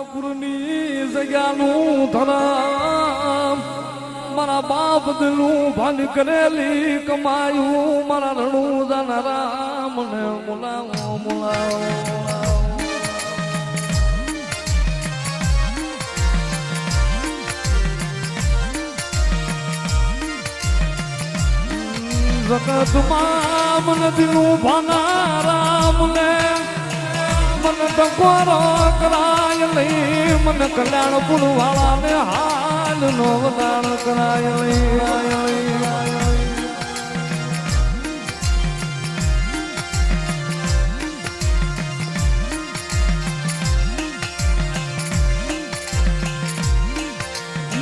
કુરની જગ્યાનું ધરામ મારા બાપ દિલું ભાન કરેલી કમાયું મારા રણું જાનારા મને બોલાવો બોલાવો જગતમાં મને દિલું ભાનારા મને ટકોરો કરાય લઈ મને કલ્યાણપુર વાળાને હાલ નો વધાર કરાય લઈ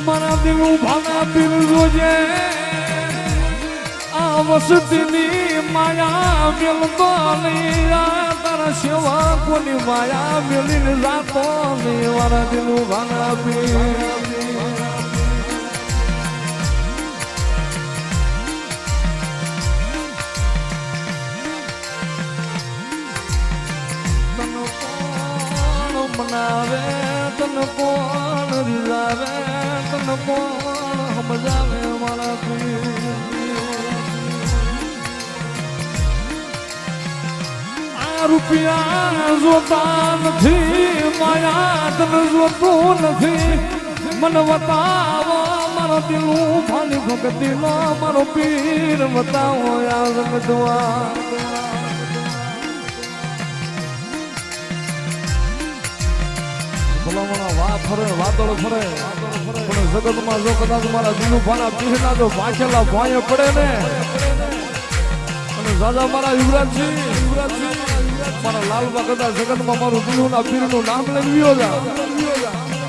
મારા દિલું ભાના દિલ જોજે આ વસતીની માયા મેલતો નહીં તારા સેવા કોની માયા મેલીને જાતો નહીં મારા દિલું ભાના તને કોણ મનાવે તને કોણ રીઝાવે તને કોણ સમજાવે મારા રૂપિયા જોતા નથી માયા તને જોતું નથી મને બતાવો મારો દિલું ભાની ભક્તિ નો મારો પીર બતાવો યાદ બધવા ભલામણા વા ફરે વાદળ ફરે પણ જગતમાં જો કદાચ મારા દિલું ભાના પીરના જો ભાખેલા ભાઈએ પડે ને અને દાદા મારા યુવરાજજી મારા લાલબા કદાચ જગતમાં મારું દિલું ના પીરનું નામ લઈ ગયો જા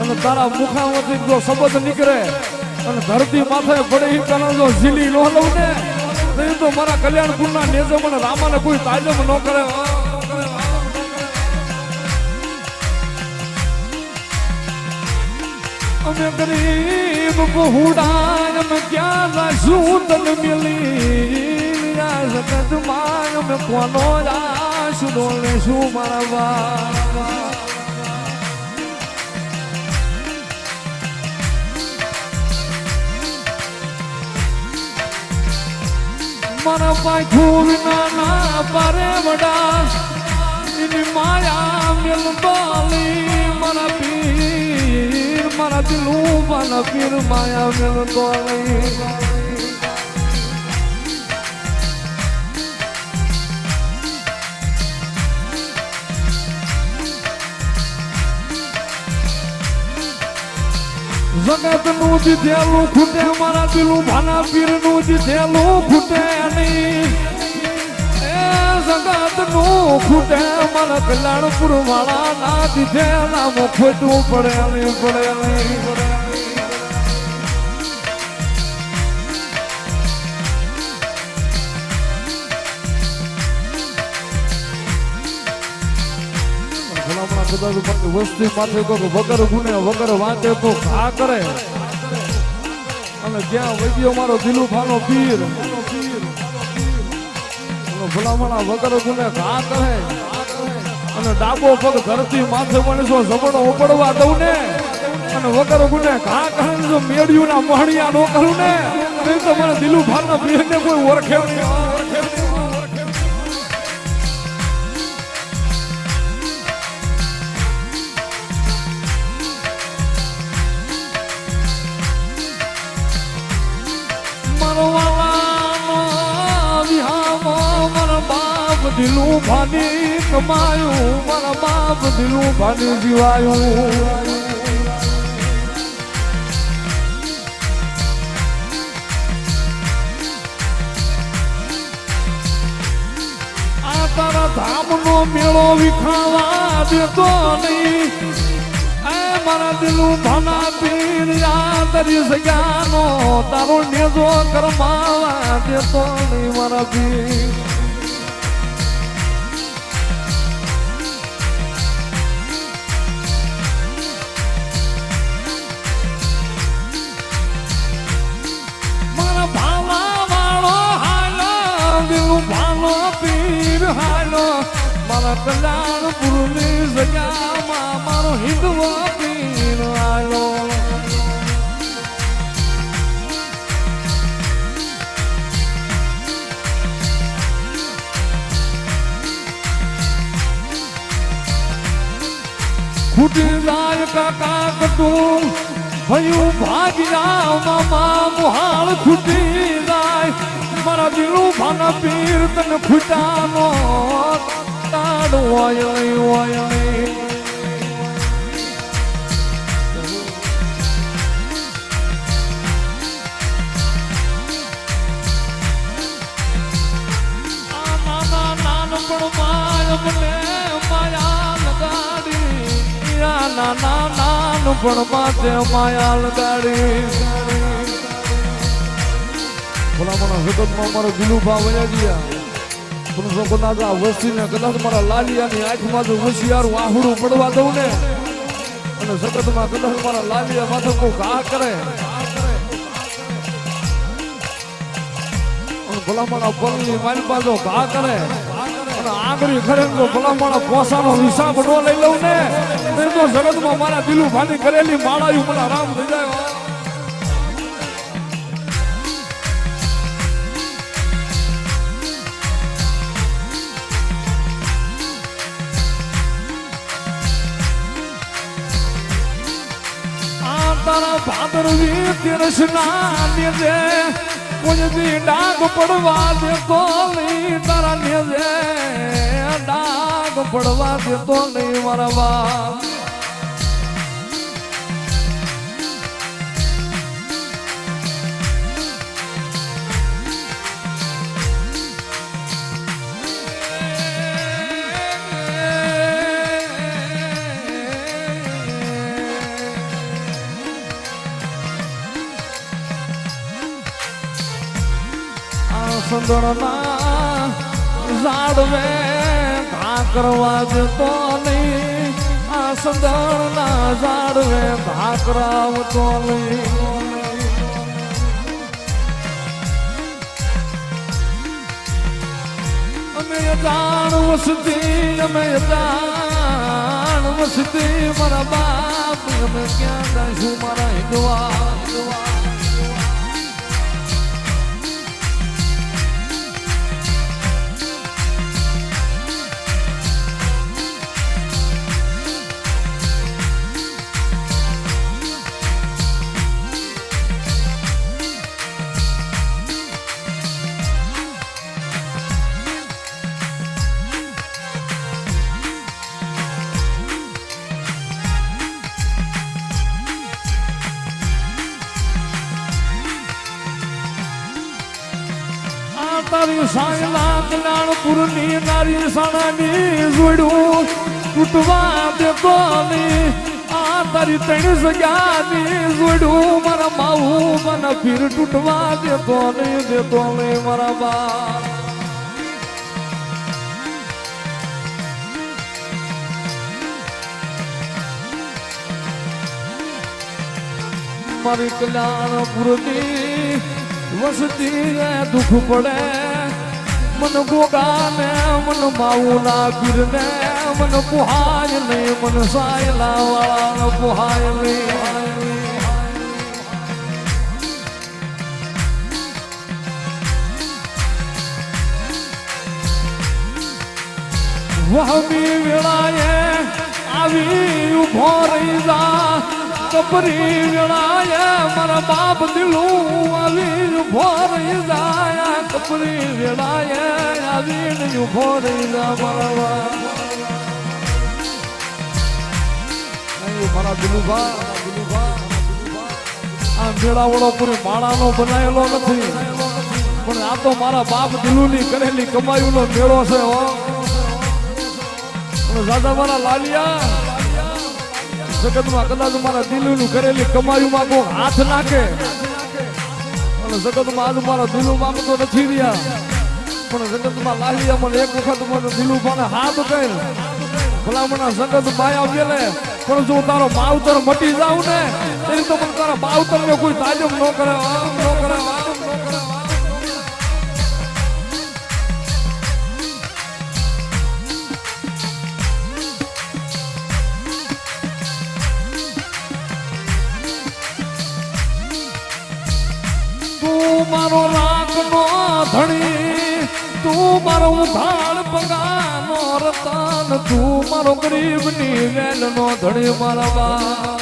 અને તારા મુખામાંથી જો શબ્દ નીકળે અને ધરતી માથે પડે એ પેલા જો ઝીલી નો લઉં ને તો મારા કલ્યાણપુરના નેજે મને રામાને કોઈ તાજમ ન કરે અમે ગરીબ બહુડા અમે ક્યાં લાશું તને મિલી જગતમાં અમે કોનો લાશું ડોલે શું મારા બા મારા પાછું વિના ના પારે વડા એની માયા મેલતોલી મારા પીર મારા દિલું મારા પીર માયા મેલતોલી જગત નું દીધેલું ખૂટે મારા દિલું ભાના પીર નું દીધેલું ખૂટે નહીં એ જગત નું ખૂટે મારા કલ્યાણપુર વાળા ના દીધેલા ખોટું પડે નહીં પડે નહીં વસ્તી માથે વગર ગુને વગર વાંચે તો ઘા કરે અને જ્યાં વૈદ્યો મારો દિલું ભાનો પીર ભલામણા વગર ગુને ઘા કરે અને ડાબો પગ ધરતી માથે મને જો જબડો ઉપડવા દઉં ને અને વગર ગુને ઘા કરે જો મેળ્યું ના મહણિયા નો કરું ને તો મને દિલું ભાના પીર ને કોઈ ઓળખે નહીં દિલું ભાની કમાયું મારા બાપ દિલું ભાની જીવાયું આ તારા ધામનો મેળો વિખાવા દેતો નહીં એ મારા દિલું ભાના પીર તારી જગ્યાનો તારો નેજો કરમાવા દેતો નહીં મારા પીર મારા કલ્યાણપુરની જગ્યામાં મારો હિન્દુ ફૂટી જાય કાકા કટું ભયું ભાગ્યા મામા મુહાળ ફૂટી જાય મારા દિલું ભાના પીર તને ફૂટાનો તાડ હોય નહીં પણ માથે માયા લગાડી ભલામણા જગતમાં મારો દિલુભા વયા ગયા પણ કદાચ આ વસ્તીને કદાચ મારા લાલિયાની આંખમાં જો હોશિયાર વાહુડું પડવા દઉં ને અને જગતમાં કદાચ મારા લાલિયા માથે કોઈ ઘા કરે ભલામણા પગની માલપા જો ઘા કરે આંગળી ખરે તો ભલામણા પોસાનો હિસાબ ન લઈ લઉં ને તો જગતમાં મારા દિલુભાની કરેલી માળાયું મને આરામ થઈ જાય આ તારા ભાદરવી તીરસના ને કોઈ ડાગ પડવા દેતો નહીં તારા નેજે ડાગ પડવા દેતો નહીં મારા બાપ સંદળના ઝાડવે ઘા કરવા દેતો નહીં આ સંદળના ઝાડવે ઘા કરાવતો નહીં અમે જાણ વસતી મારા બાપ અમે ક્યાં જઈશું મારા હિંદવા તારી સાયલા કલ્યાણપુરની નારી સાણાની જોડ્યું તૂટવા દેતો નહીં આ તારી ત્રણ જગ્યાની જોડ્યું મારા માવું મને ફીર તૂટવા દેતો નહીં મારા બા મારી કલ્યાણપુરની વસતી દુઃખ પડે મન ગોગાને મન માઉના પીરને મન પુહાય નહીં મન સાયલા વાળા પુહાય નહીં વહમી વેળાએ આવી ઉભો રહી જા કપરી વેળાએ મારા બાપ દિલું આવી ઉભો રહી જાય કપરી વેળાએ આવી ઉભો રહી જા મારા દિલુભા આ મેળાવડો પૂરી માળાનો બનાવેલો નથી પણ આ તો મારા બાપ દિલુની કરેલી કમાયુનો મેળો છે દાદા મારા લાલિયા જગતમાં કદાચ મારા દિલુનું કરેલી કમાયુમાં કોઈ હાથ નાખે અને જગતમાં આજ મારા દિલુમાં તો નથી રહ્યા પણ જગતમાં લાલિયા મને એક વખત મને દિલુભાને હાથ કહે ભલામણા જગત માયા ગયેલે પણ જો તારો માવતર મટી જાવ ને એની તો મને તારા માવતર ને કોઈ તાજમ ન કરે મારો રાગ નો ધણી તું મારો ઉધાર પગાનો મળતા તું મારો ગરીબ ની વેલ નો ધણી મારા બા